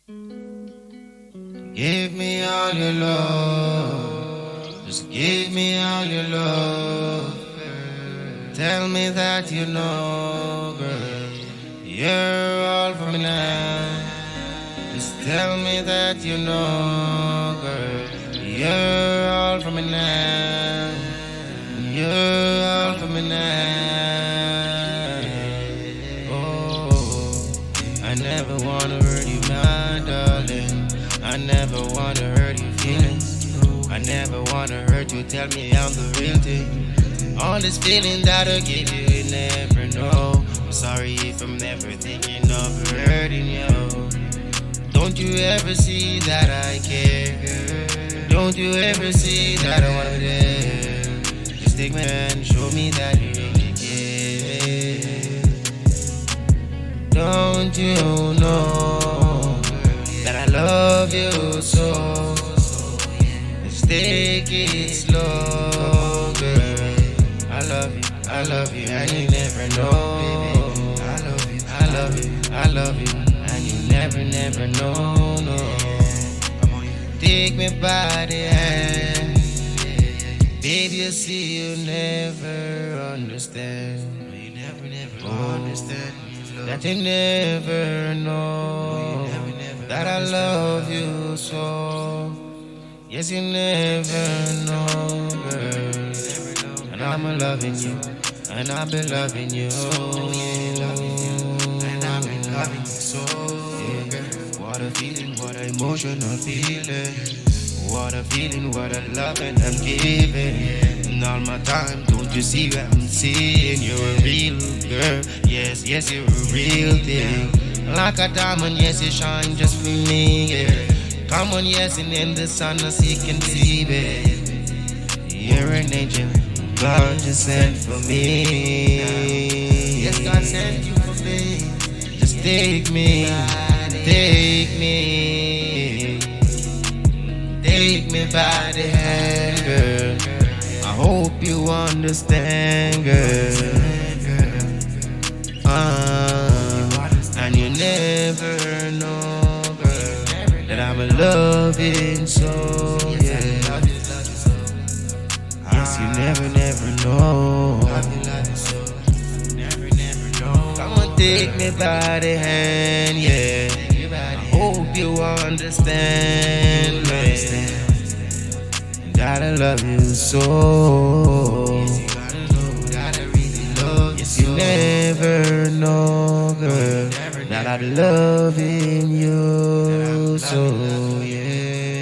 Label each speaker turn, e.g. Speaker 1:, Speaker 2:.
Speaker 1: Give me all your love. Just give me all your love. Tell me that you know, girl. You're all for me now. Just tell me that you know, girl. You're all for me now. You're all for me now. Oh, I never wanna hurt you, my darling. I never wanna hurt your feelings. I never wanna hurt you. Tell me I'm the real thing. All this feeling that I give you, you never know. I'm sorry if I'm never thinking of hurting you. Don't you ever see that I care? Don't you ever see that I wanna there? Just take my hand, show me that you really care. Don't you know that I love you so? Let's take it slow, girl. I love you, and you never know. I love you, I love you, I love you, and you never, never know, no. Take me by the hand, baby. You see, you never understand. You never, never understand that you never know that I love you so. Yes, you never know, girl. And I'm loving you, and I've been loving you. And I've been loving you so. Yeah. What a feeling, what an emotional feeling. What a feeling, what a loving I'm giving. And all my time, don't you see what I'm seeing? You're a real girl, yes, yes, you're a real thing. Like a diamond, yes, you shine just for me, yeah. Come on, yes, and in the sun, as you can see, babe. You're an angel, God just sent for me. Yes, God sent you for me. Just take me, take me, take me by the hand, girl. I hope you understand, girl. And you never know, girl, that I'm a loving soul, yeah. Yes, you never, never know. Come on, take me by the hand, yeah. I hope you understand, man, that I love you so. Yes, you never know, girl, that I'm loving you so, yeah.